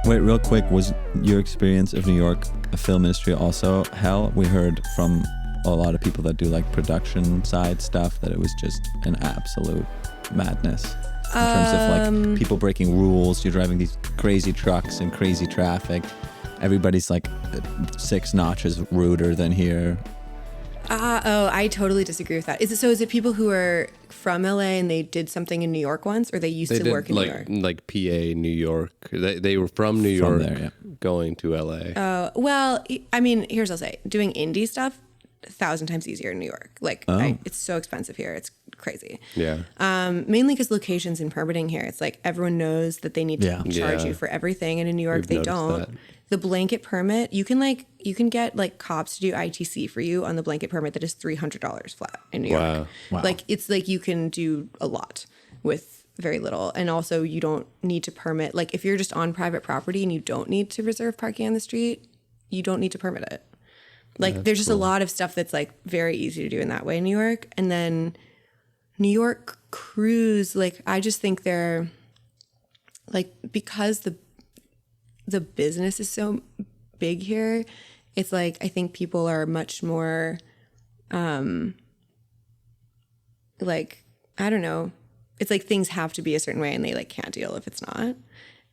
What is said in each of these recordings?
Wait, real quick, was your experience of New York, a film industry, also hell? We heard from a lot of people that do like production side stuff that it was just an absolute madness in terms of like people breaking rules. You're driving these crazy trucks and crazy traffic. Everybody's like 6 notches ruder than here. I totally disagree with that. Is it people who are from LA and they did something in New York once, or they used to work in New York? Like PA, New York. They were from New York, there, yeah. going to LA. Well, I mean, here's what I'll say. Doing indie stuff, 1,000 times easier in New York. Like, it's so expensive here. It's crazy. Yeah. Mainly because locations and permitting here, it's like everyone knows that they need to charge you for everything, and in New York they don't. That. The blanket permit, you can get like cops to do ITC for you on the blanket permit that is $300 flat in New York. Wow. Like, it's like you can do a lot with very little. And also you don't need to permit, like if you're just on private property and you don't need to reserve parking on the street, you don't need to permit it. Like there's just a lot of stuff that's like very easy to do in that way in New York. And then New York crews, like I just think they're like, because the business is so big here, it's like I think people are much more like, I don't know, it's like things have to be a certain way and they like can't deal if it's not.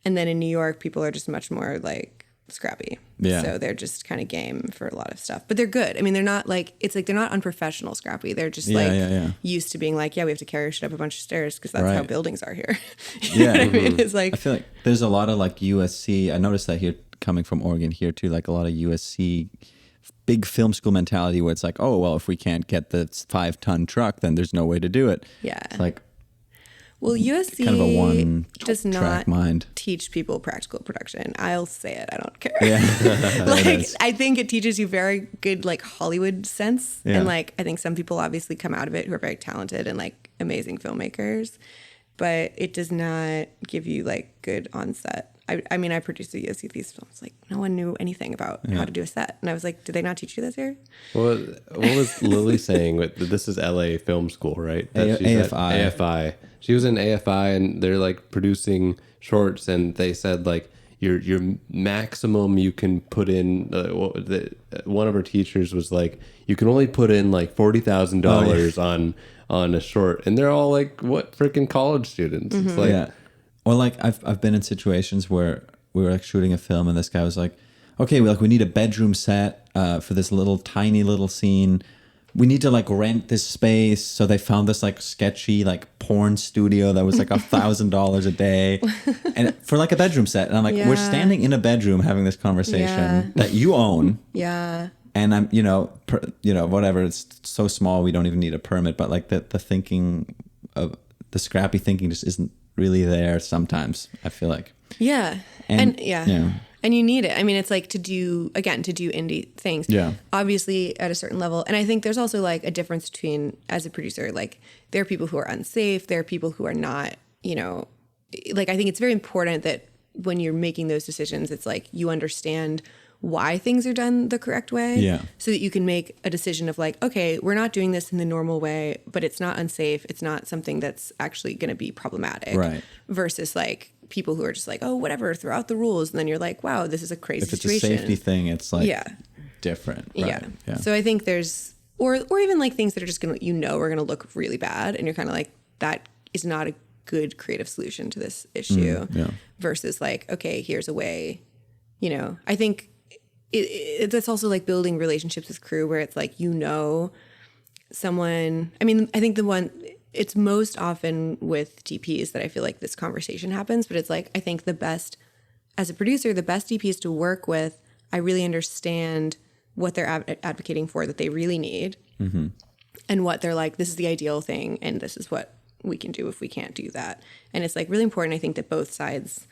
And then in New York, people are just much more like scrappy. Yeah. So they're just kind of game for a lot of stuff. But they're good. I mean, they're not like, it's like they're not unprofessional scrappy. They're just used to being like, yeah, we have to carry shit up a bunch of stairs because that's how buildings are here. You know what I mean? It's like, I feel like there's a lot of like USC. I noticed that here, coming from Oregon here too, like a lot of USC big film school mentality where it's like, oh, well, if we can't get the 5-ton truck, then there's no way to do it. Yeah. It's like, well, USC kind of a one does track not mind. teach people practical production. I'll say it. I don't care. Yeah. Like, I think it teaches you very good, like, Hollywood sense. Yeah. And, like, I think some people obviously come out of it who are very talented and, like, amazing filmmakers. But it does not give you, like, good on-set. I mean, I produced a USC thesis film. Like, no one knew anything about how to do a set. And I was like, did they not teach you this here? Well, what was Lily saying? This is LA Film School, right? AFI. AFI. She was in AFI, and they're like producing shorts, and they said like your maximum you can put in. One of her teachers was like, you can only put in like $40,000 on a short, and they're all like, what, freaking college students? Mm-hmm. It's like, or like I've been in situations where we were like shooting a film, and this guy was like, okay, we need a bedroom set for this tiny little scene. We need to like rent this space. So they found this like sketchy like porn studio that was like $1,000 a day, and for like a bedroom set. And I'm like, we're standing in a bedroom having this conversation that you own. Yeah. And I'm, whatever. It's so small we don't even need a permit. But like the thinking of the scrappy thinking just isn't really there sometimes, I feel like. Yeah. And and you need it. I mean, it's like to do indie things. Yeah. Obviously at a certain level. And I think there's also like a difference between, as a producer, like there are people who are unsafe. There are people who are not, like I think it's very important that when you're making those decisions, it's like you understand why things are done the correct way. Yeah. So that you can make a decision of like, okay, we're not doing this in the normal way, but it's not unsafe. It's not something that's actually going to be problematic. Right. Versus like people who are just like, oh, whatever, throw out the rules. And then you're like, wow, this is a crazy situation. If it's a safety thing, it's like different. Right? Yeah. So I think there's, or even like things that are just going to, are going to look really bad. And you're kind of like, that is not a good creative solution to this issue. Versus like, okay, here's a way, I think that's also like building relationships with crew where it's like, someone, I mean, I think it's most often with DPs that I feel like this conversation happens, but it's like, I think as a producer, the best DPs to work with, I really understand what they're advocating for that they really need, and what they're like, this is the ideal thing, and this is what we can do if we can't do that. And it's like really important, I think, that both sides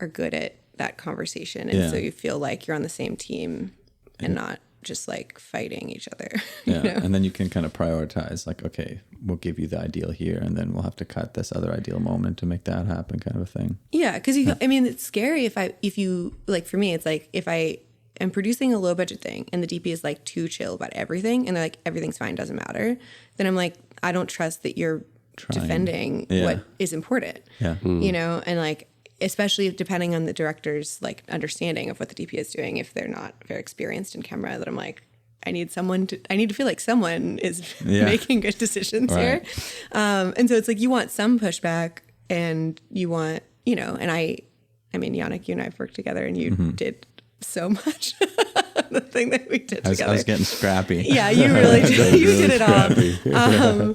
are good at that conversation, and so you feel like you're on the same team and not just like fighting each other. And then you can kind of prioritize like, okay, we'll give you the ideal here, and then we'll have to cut this other ideal moment to make that happen, kind of a thing. Because I mean, it's scary if you like, for me, it's like if I am producing a low budget thing and the DP is like too chill about everything and they're like, everything's fine, doesn't matter, then I'm like, I don't trust that you're defending what is important. And like, especially depending on the director's like understanding of what the DP is doing, if they're not very experienced in camera, that I'm like, I need to feel like someone is making good decisions here. And so it's like, you want some pushback, and you want, and I mean, Yannick, you and I have worked together, and you did so much. The thing that we did together. I was getting scrappy. Yeah, you really did. You did it all.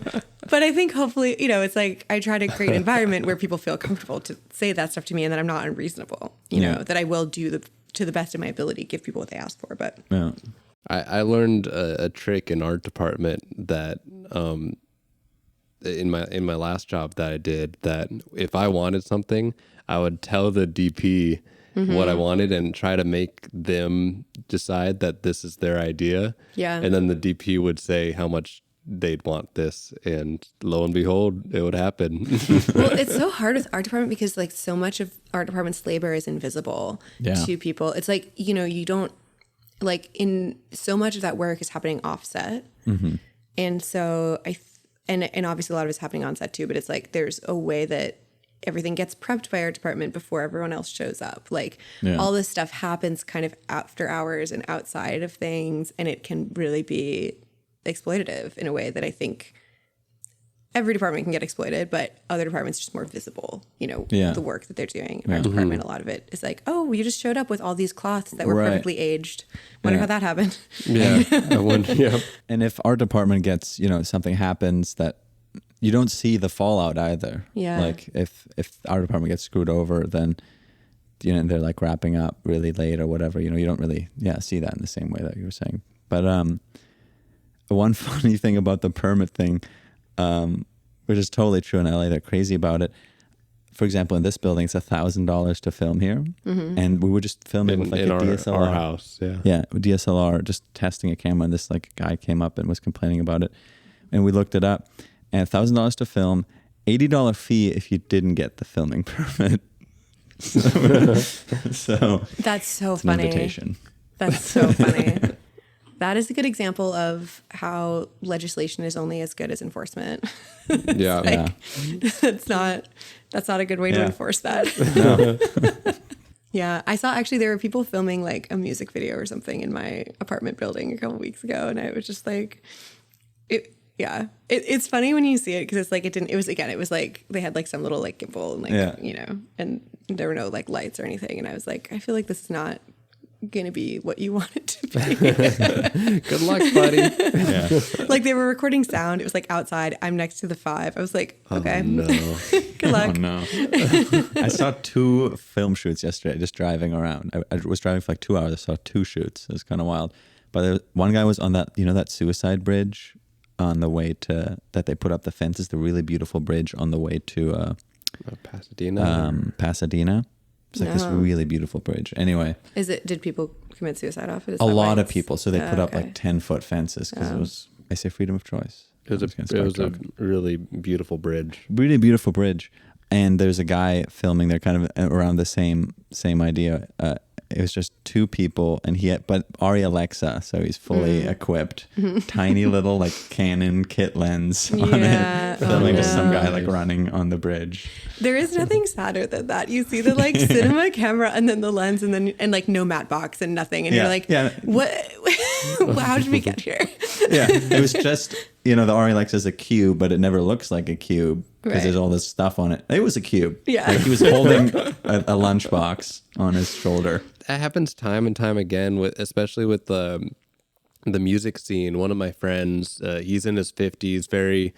But I think hopefully, it's like I try to create an environment where people feel comfortable to say that stuff to me, and that I'm not unreasonable. That I will do to the best of my ability, give people what they ask for. But I learned a trick in art department that in my last job that I did, that if I wanted something, I would tell the DP what I wanted and try to make them decide that this is their idea. Yeah. And then the DP would say how much they'd want this, and lo and behold, it would happen. Well, it's so hard with art department because like so much of art department's labor is invisible to people. It's like, you don't like, in so much of that work is happening offset. And so and obviously a lot of it's happening on set too, but it's like, there's a way that everything gets prepped by our department before everyone else shows up. Like all this stuff happens kind of after hours and outside of things. And it can really be exploitative in a way that I think every department can get exploited, but other departments just more visible, the work that they're doing. In our department, a lot of it is like, oh, you just showed up with all these cloths that were perfectly aged. Wonder how that happened. Yeah. I wonder, And if our department gets, something happens that you don't see the fallout either. Yeah. Like if our department gets screwed over, then, they're like wrapping up really late or whatever, you don't really, see that in the same way that you were saying. But one funny thing about the permit thing, which is totally true in LA, they're crazy about it. For example, in this building, it's $1,000 to film here. And we were just filming with like a DSLR. Our house, Yeah, with DSLR, just testing a camera. And this like guy came up and was complaining about it. And we looked it up. And $1,000 to film, $80 fee if you didn't get the filming permit. So that's so it's funny. An invitation. That's so funny. That is a good example of how legislation is only as good as enforcement. That's not a good way to enforce that. No. Yeah, I saw actually there were people filming like a music video or something in my apartment building a couple weeks ago, and I was just like, it's funny when you see it because it's like it was like they had like some little like gimbal and like and there were no like lights or anything, and I was like, I feel like this is not going to be what you want it to be. Good luck, buddy. Like they were recording sound. It was like outside. I'm next to the 5. I was like, okay. Oh, no. Good luck. Oh, no. I saw 2 film shoots yesterday just driving around. I was driving for like 2 hours. I saw 2 shoots. It was kind of wild. But one guy was on that, that suicide bridge on the way to, that they put up the fences, the really beautiful bridge on the way to Pasadena. It's like this really beautiful bridge. Anyway. Did people commit suicide off it? A lot of people. So they put up like 10-foot fences because it was, I say freedom of choice. It was a really beautiful bridge. Really beautiful bridge. And there's a guy filming there kind of around the same idea. It was just 2 people but Arri Alexa, so he's fully equipped. Tiny little like Canon kit lens on it. Filming just some guy like running on the bridge. There is nothing sadder than that. You see the like cinema camera and then the lens and like no matte box and nothing. And you're like, what? How did we get here? It was just, the Arri Alexa is a cube, but it never looks like a cube because there's all this stuff on it. It was a cube. Yeah. Like he was holding a lunchbox on his shoulder. That happens time and time again, especially with the music scene. One of my friends, he's in his 50s, very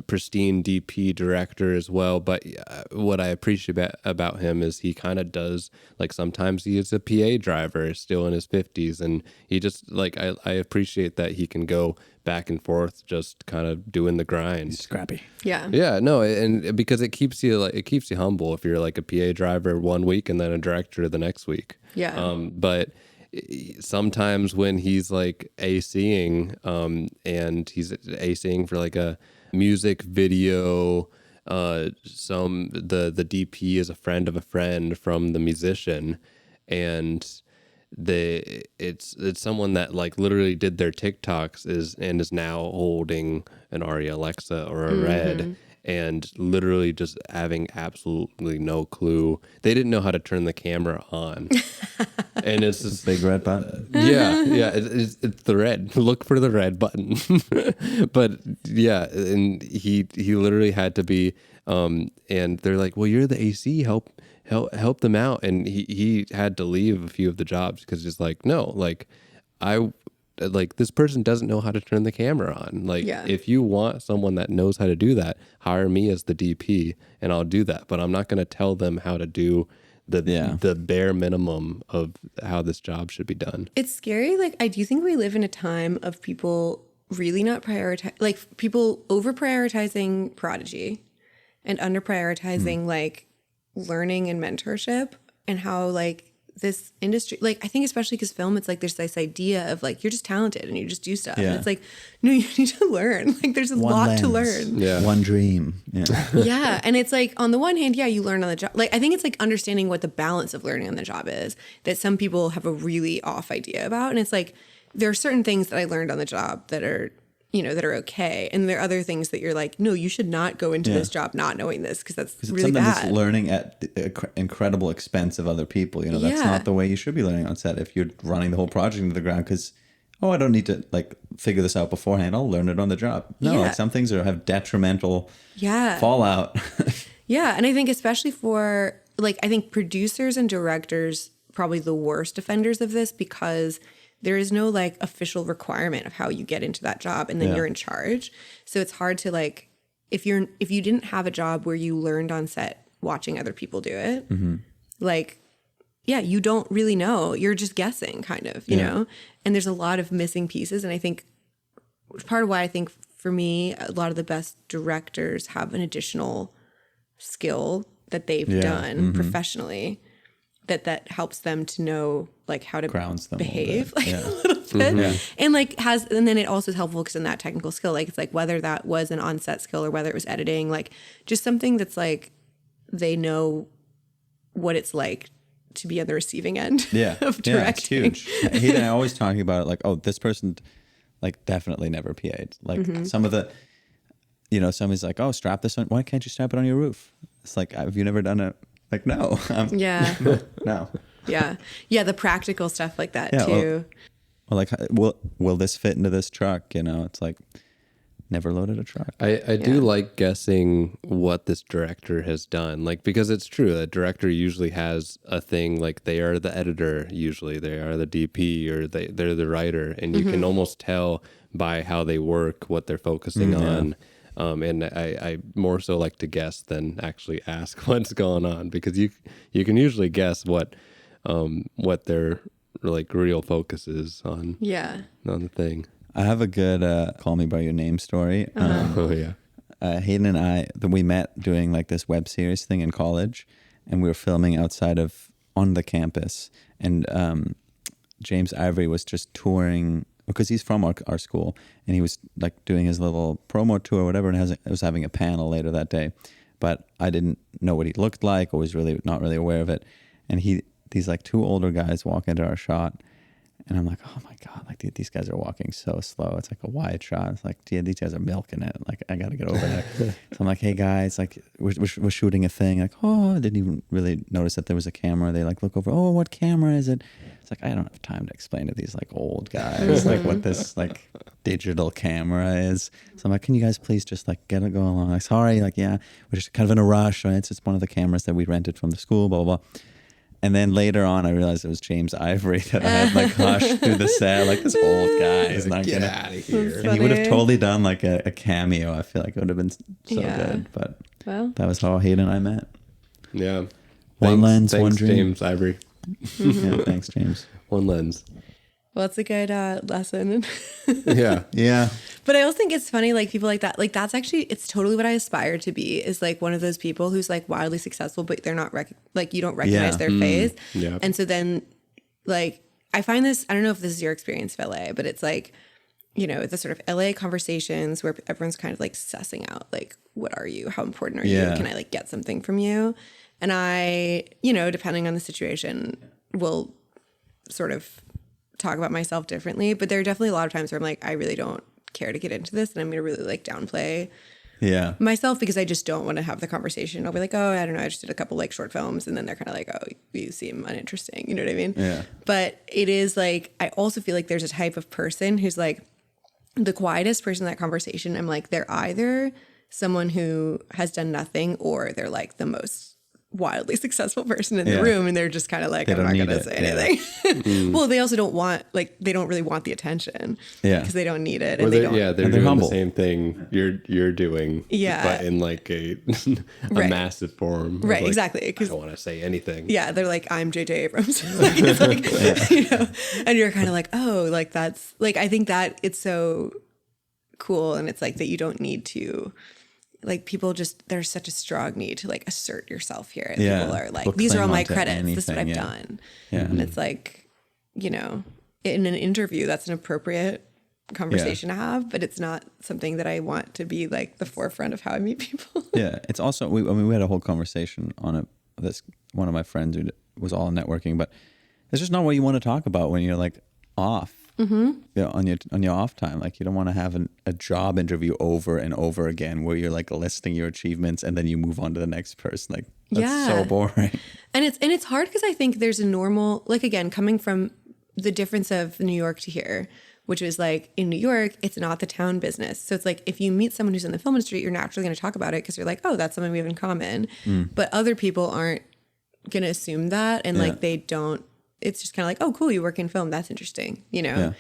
pristine DP director as well. But what I appreciate about him is he kind of does, like, sometimes he is a PA driver still in his 50s, and he just like I appreciate that he can go back and forth, just kind of doing the grind. Scrappy. Yeah, no, and because it keeps you humble if you're like a PA driver one week and then a director the next week. But sometimes when he's like ACing, and he's ACing for like a music video, the DP is a friend of a friend from the musician, and it's someone that like literally did their TikToks is now holding an Arri Alexa or a Red, and literally just having absolutely no clue. They didn't know how to turn the camera on. And it's just big red button. Yeah. It's the red. Look for the red button. But yeah, and he literally had to be, and they're like, well, you're the AC, help them out. And he had to leave a few of the jobs because it's like, no, like this person doesn't know how to turn the camera on. Like, if you want someone that knows how to do that, hire me as the DP and I'll do that. But I'm not going to tell them how to do the bare minimum of how this job should be done. It's scary. Like, I do think we live in a time of people really not people over prioritizing prodigy and under prioritizing like learning and mentorship, and how like this industry, like I think especially because film, it's like there's this idea of like you're just talented and you just do stuff. And it's like, no, you need to learn. Like there's a lot to learn. Yeah. One dream. Yeah. Yeah. And it's like on the one hand, you learn on the job. Like I think it's like understanding what the balance of learning on the job is that some people have a really off idea about. And it's like there are certain things that I learned on the job that are, that are okay. And there are other things that you're like, no, you should not go into this job not knowing this because that's really bad. Sometimes it's learning at incredible expense of other people. That's not the way you should be learning on set if you're running the whole project into the ground because, I don't need to like figure this out beforehand. I'll learn it on the job. No, like some things have detrimental fallout. Yeah. And I think especially for like, I think producers and directors probably the worst offenders of this because there is no like official requirement of how you get into that job and then you're in charge. So it's hard to like, if you didn't have a job where you learned on set watching other people do it, like, you don't really know. You're just guessing kind of, you know, and there's a lot of missing pieces. And I think part of why I think for me, a lot of the best directors have an additional skill that they've done professionally that helps them to know like how to behave like a little bit and like and then it also is helpful because in that technical skill, like it's like whether that was an on-set skill or whether it was editing, like just something that's like they know what it's like to be on the receiving end of directing. It's huge. He and I always talking about it like, oh, this person like definitely never PA'd. Like some of the, somebody's like, oh, strap this on. Why can't you strap it on your roof? It's like, have you never done it? Like, no. No. Yeah. The practical stuff like that too. Well, like, will this fit into this truck? It's like, never loaded a truck. I do like guessing what this director has done. Like, because it's true, a director usually has a thing, like they are the editor, usually they are the DP or they're the writer. And you can almost tell by how they work, what they're focusing on. And I more so like to guess than actually ask what's going on because you can usually guess what their like real focus is on the thing. I have a good Call Me By Your Name story. Hayden and I, we met doing like this web series thing in college, and we were filming on the campus, and James Ivory was just touring because he's from our school, and he was like doing his little promo tour or whatever, and was having a panel later that day. But I didn't know what he looked like, or was really not really aware of it. And these like two older guys walk into our shot, and I'm like, oh my God, like these guys are walking so slow. It's like a wide shot. It's like, yeah, these guys are milking it. Like, I got to get over there. So I'm like, hey guys, like we're shooting a thing. Like, oh, I didn't even really notice that there was a camera. They like look over, oh, what camera is it? It's like, I don't have time to explain to these like old guys, like what this like digital camera is. So I'm like, can you guys please just like get it going along? Like, sorry, like, yeah, we're just kind of in a rush. Right? It's just one of the cameras that we rented from the school, blah, blah, blah. And then later on, I realized it was James Ivory that I had like hushed through the set. Like, this old guy is not get out of here. And he would have totally done like a cameo. I feel like it would have been so good. But that was how Hayden and I met. Yeah. One lens, one dream. James Ivory. Yeah, thanks, James. One lens. Well, it's a good lesson. Yeah. But I also think it's funny, like people like that, like that's actually, it's totally what I aspire to be, is like one of those people who's like wildly successful, but they're not, like you don't recognize their face. Yeah. And so then like, I find this, I don't know if this is your experience of LA, but it's like, the sort of LA conversations where everyone's kind of like sussing out, like, what are you? How important are you? Can I like get something from you? And I, depending on the situation, will sort of talk about myself differently. But there are definitely a lot of times where I'm like, I really don't care to get into this, and I'm going to really like downplay Yeah. myself, because I just don't want to have the conversation. I'll be like, oh, I don't know, I just did a couple like short films, and then they're kind of like, oh, you seem uninteresting. You know what I mean? Yeah. But it is like, I also feel like there's a type of person who's like the quietest person in that conversation. I'm like, they're either someone who has done nothing, or they're like the most wildly successful person in the room, and they're just kind of like, I'm not gonna say anything. Well, they also don't want, like, they don't really want the attention, because they don't need it, and they don't. Yeah, they're doing humble. The same thing you're doing, but in like a massive form, right? Like, exactly. I don't want to say anything. Yeah, they're like, I'm J.J. Abrams, like, it's like, you know, and you're kind of like, oh, like that's like, I think that it's so cool, and it's like that you don't need to. Like, people just, there's such a strong need to like assert yourself here. And people are like, these are all my credits. This is what I've done. Yeah. And it's like, you know, in an interview, that's an appropriate conversation to have, but it's not something that I want to be like the forefront of how I meet people. Yeah. It's also, we had a whole conversation on it. This one of my friends who was all networking, but it's just not what you want to talk about when you're like off. You know, on your off time. Like, you don't want to have a job interview over and over again where you're like listing your achievements and then you move on to the next person. Like, that's so boring. And it's hard because I think there's a normal, like, again, coming from the difference of New York to here, which is like, in New York, it's not the town business. So it's like, if you meet someone who's in the film industry, you're naturally going to talk about it because you're like, oh, that's something we have in common. But other people aren't going to assume that, and like, they don't. It's just kind of like, oh, cool, you work in film. That's interesting, you know? Yeah.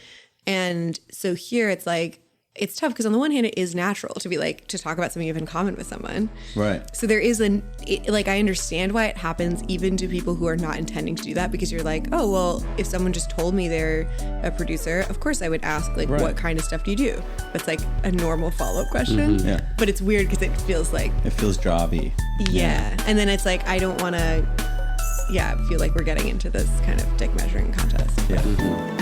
And so here it's like, it's tough because on the one hand, it is natural to be like, to talk about something you have in common with someone. Right. So there is like, I understand why it happens even to people who are not intending to do that, because you're like, oh, well, if someone just told me they're a producer, of course I would ask, like, what kind of stuff do you do? That's like a normal follow-up question. Yeah. But it's weird because it feels like. It feels jobby. Yeah. And then it's like, I don't want to. Yeah, I feel like we're getting into this kind of dick measuring contest. Yeah.